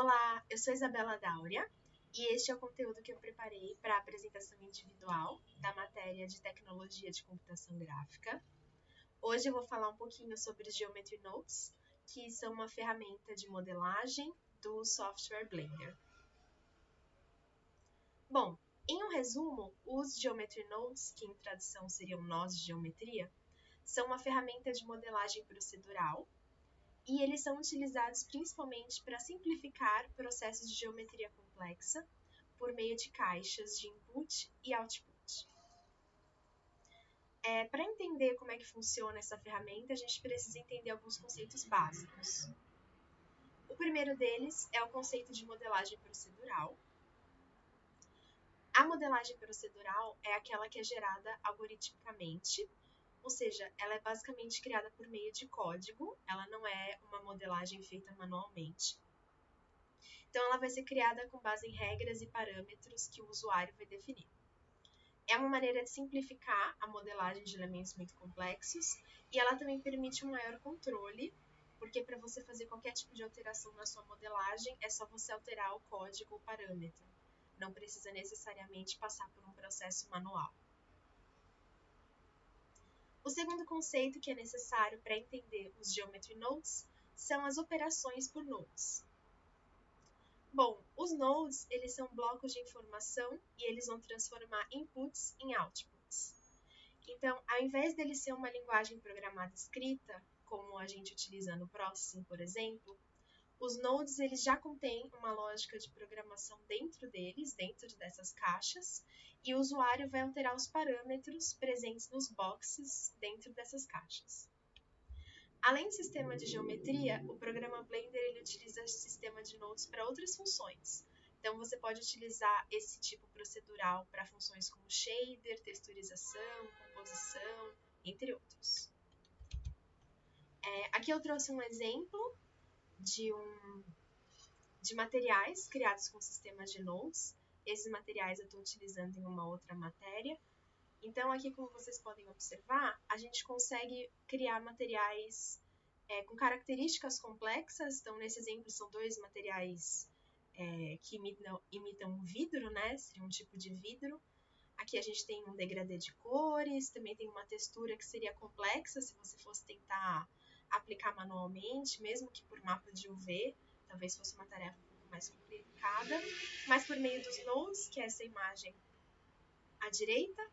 Olá, eu sou Isabela Dáurea e este é o conteúdo que eu preparei para a apresentação individual da matéria de Tecnologia de Computação Gráfica. Hoje eu vou falar um pouquinho sobre os Geometry Nodes, que são uma ferramenta de modelagem do software Blender. Bom, em um resumo, os Geometry Nodes, que em tradução seriam nós de geometria, são uma ferramenta de modelagem procedural e eles são utilizados principalmente para simplificar processos de geometria complexa por meio de caixas de input e output. Para entender como é que funciona essa ferramenta, a gente precisa entender alguns conceitos básicos. O primeiro deles é o conceito de modelagem procedural. A modelagem procedural é aquela que é gerada algoritmicamente, ou seja, ela é basicamente criada por meio de código, ela não é uma modelagem feita manualmente. Então, ela vai ser criada com base em regras e parâmetros que o usuário vai definir. É uma maneira de simplificar a modelagem de elementos muito complexos e ela também permite um maior controle, porque para você fazer qualquer tipo de alteração na sua modelagem, é só você alterar o código ou parâmetro. Não precisa necessariamente passar por um processo manual. O segundo conceito que é necessário para entender os Geometry Nodes são as operações por nodes. Bom, os nodes, eles são blocos de informação e eles vão transformar inputs em outputs. Então, ao invés dele ser uma linguagem programada escrita, como a gente utiliza no Processing, por exemplo, os nodes eles já contêm uma lógica de programação dentro deles, dentro dessas caixas, e o usuário vai alterar os parâmetros presentes nos boxes dentro dessas caixas. Além do sistema de geometria, o programa Blender ele utiliza o sistema de nodes para outras funções. Então, você pode utilizar esse tipo procedural para funções como shader, texturização, composição, entre outros. Aqui eu trouxe um exemplo de materiais criados com sistemas de nodes. Esses materiais eu estou utilizando em uma outra matéria. Então, aqui, como vocês podem observar, a gente consegue criar materiais com características complexas. Então, nesse exemplo, são dois materiais que imitam um vidro, né? Seria um tipo de vidro. Aqui a gente tem um degradê de cores, também tem uma textura que seria complexa se você fosse tentar aplicar manualmente, mesmo que por mapa de UV, talvez fosse uma tarefa um pouco mais complicada. Mas por meio dos nodes, que é essa imagem à direita,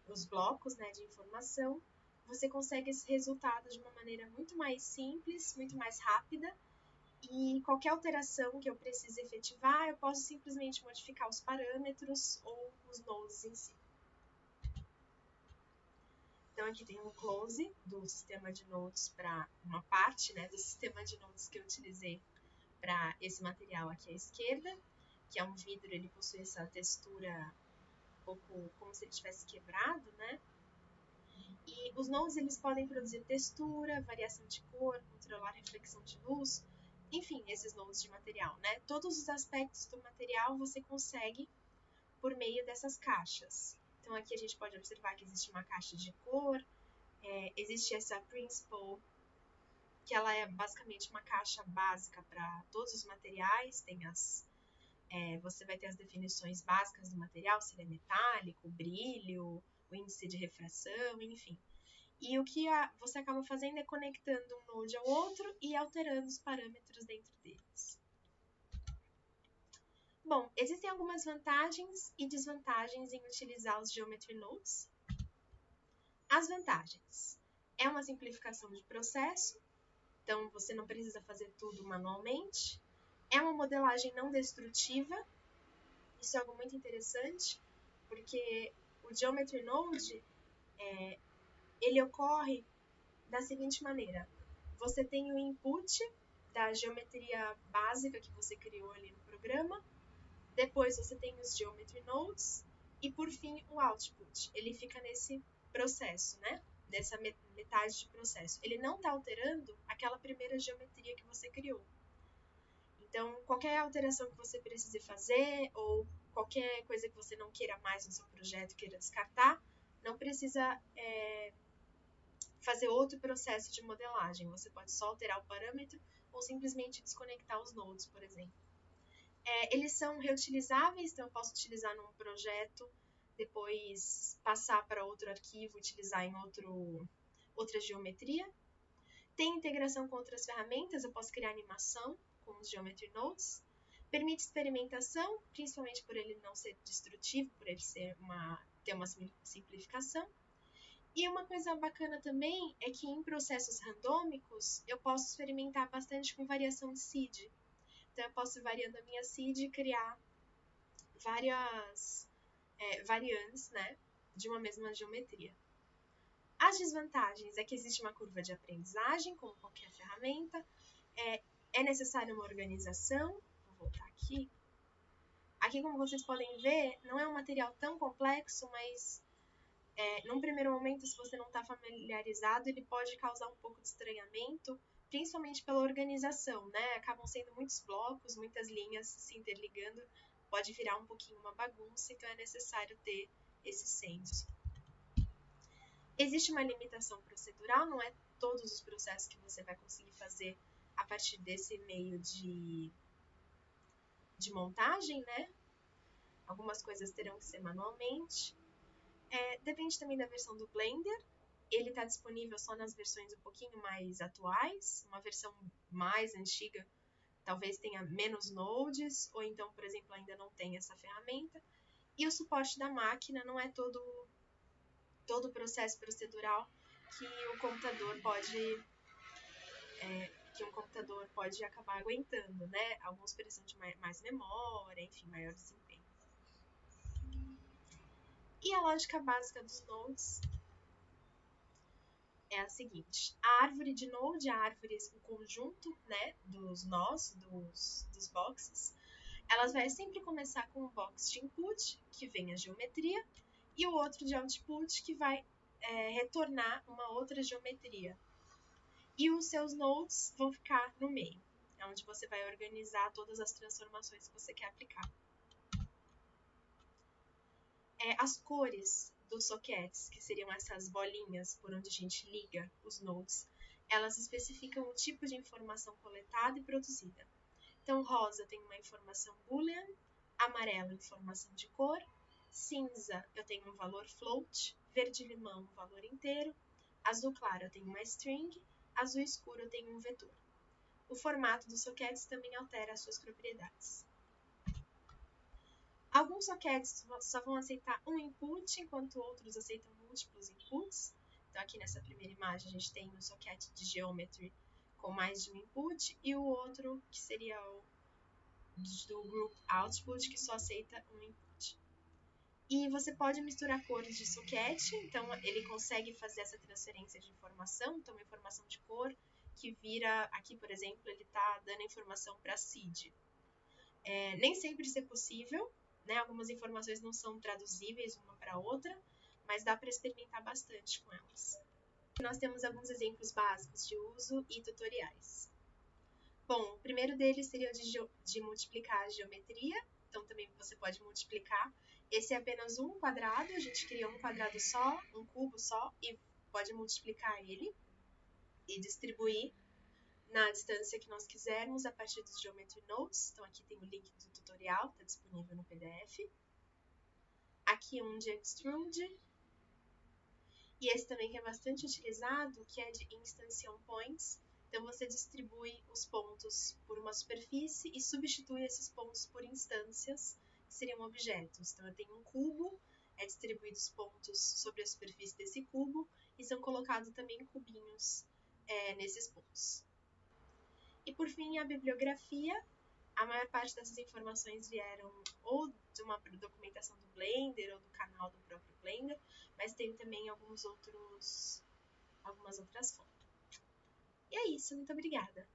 os blocos, né, de informação, você consegue esse resultado de uma maneira muito mais simples, muito mais rápida, e qualquer alteração que eu precise efetivar, eu posso simplesmente modificar os parâmetros ou os nodes em si. Então, aqui tem um close do sistema de nodes para uma parte, né, do sistema de nodes que eu utilizei para esse material aqui à esquerda, que é um vidro, ele possui essa textura um pouco como se ele tivesse quebrado, né? E os nodes eles podem produzir textura, variação de cor, controlar reflexão de luz, enfim, esses nodes de material, né? Todos os aspectos do material você consegue por meio dessas caixas. Então aqui a gente pode observar que existe uma caixa de cor, existe essa principal, que ela é basicamente uma caixa básica para todos os materiais, você vai ter as definições básicas do material, se ele é metálico, brilho, o índice de refração, enfim. E o que você acaba fazendo é conectando um node ao outro e alterando os parâmetros dentro deles. Bom, existem algumas vantagens e desvantagens em utilizar os Geometry Nodes. As vantagens. É uma simplificação de processo, então você não precisa fazer tudo manualmente. É uma modelagem não destrutiva, isso é algo muito interessante, porque o Geometry Node, ele ocorre da seguinte maneira. Você tem o input da geometria básica que você criou ali no programa, depois você tem os Geometry Nodes e, por fim, o output. Ele fica nesse processo, né? Nessa metade de processo. Ele não está alterando aquela primeira geometria que você criou. Então, qualquer alteração que você precise fazer ou qualquer coisa que você não queira mais no seu projeto, queira descartar, não precisa fazer outro processo de modelagem. Você pode só alterar o parâmetro ou simplesmente desconectar os nodes, por exemplo. Eles são reutilizáveis, então eu posso utilizar num projeto, depois passar para outro arquivo, utilizar em outra geometria. Tem integração com outras ferramentas, eu posso criar animação com os Geometry Nodes. Permite experimentação, principalmente por ele não ser destrutivo, por ele ter uma simplificação. E uma coisa bacana também é que em processos randômicos eu posso experimentar bastante com variação de seed. Então eu posso ir variando a minha seed e criar várias variantes, né, de uma mesma geometria. As desvantagens é que existe uma curva de aprendizagem, como qualquer ferramenta. É necessária uma organização. Vou voltar aqui. Aqui, como vocês podem ver, não é um material tão complexo, mas num primeiro momento, se você não está familiarizado, ele pode causar um pouco de estranhamento, principalmente pela organização, né? Acabam sendo muitos blocos, muitas linhas se interligando, pode virar um pouquinho uma bagunça, então é necessário ter esse senso. Existe uma limitação procedural, não é todos os processos que você vai conseguir fazer a partir desse meio de montagem, né? Algumas coisas terão que ser manualmente. Depende também da versão do Blender. Ele está disponível só nas versões um pouquinho mais atuais. Uma versão mais antiga talvez tenha menos nodes, ou então, por exemplo, ainda não tem essa ferramenta. E o suporte da máquina não é todo o processo procedural que um computador pode acabar aguentando, né? Alguns precisam de mais memória, enfim, maior desempenho. E a lógica básica dos nodes é a seguinte: a árvore de node, a árvore, o conjunto, né, dos nós, dos boxes, elas vai sempre começar com um box de input, que vem a geometria, e o outro de output, que vai retornar uma outra geometria. E os seus nodes vão ficar no meio, é onde você vai organizar todas as transformações que você quer aplicar. As cores dos sockets, que seriam essas bolinhas por onde a gente liga os nodes, elas especificam o tipo de informação coletada e produzida. Então, rosa tem uma informação boolean, amarelo informação de cor, cinza eu tenho um valor float, verde-limão um valor inteiro, azul claro eu tenho uma string, azul escuro eu tenho um vetor. O formato dos sockets também altera as suas propriedades. Alguns sockets só vão aceitar um input, enquanto outros aceitam múltiplos inputs. Então, aqui nessa primeira imagem, a gente tem um socket de geometry com mais de um input, e o outro, que seria o do group output, que só aceita um input. E você pode misturar cores de socket, então ele consegue fazer essa transferência de informação, então uma informação de cor que vira, aqui por exemplo, ele está dando informação para seed. Nem sempre isso é possível, né? Algumas informações não são traduzíveis uma para outra, mas dá para experimentar bastante com elas. Nós temos alguns exemplos básicos de uso e tutoriais. Bom, o primeiro deles seria o de multiplicar a geometria, então também você pode multiplicar. Esse é apenas um quadrado, a gente cria um quadrado só, um cubo só, e pode multiplicar ele e distribuir na distância que nós quisermos a partir dos Geometry Nodes. Então aqui tem o link do tutorial, está disponível no PDF. Aqui um de Extrude. E esse também que é bastante utilizado, que é de Instantiation Points. Então você distribui os pontos por uma superfície e substitui esses pontos por instâncias, que seriam objetos. Então eu tenho um cubo, é distribuído os pontos sobre a superfície desse cubo, e são colocados também cubinhos nesses pontos. E por fim, a bibliografia. A maior parte dessas informações vieram ou de uma documentação do Blender ou do canal do próprio Blender, mas tem também algumas outras fontes. E é isso, muito obrigada!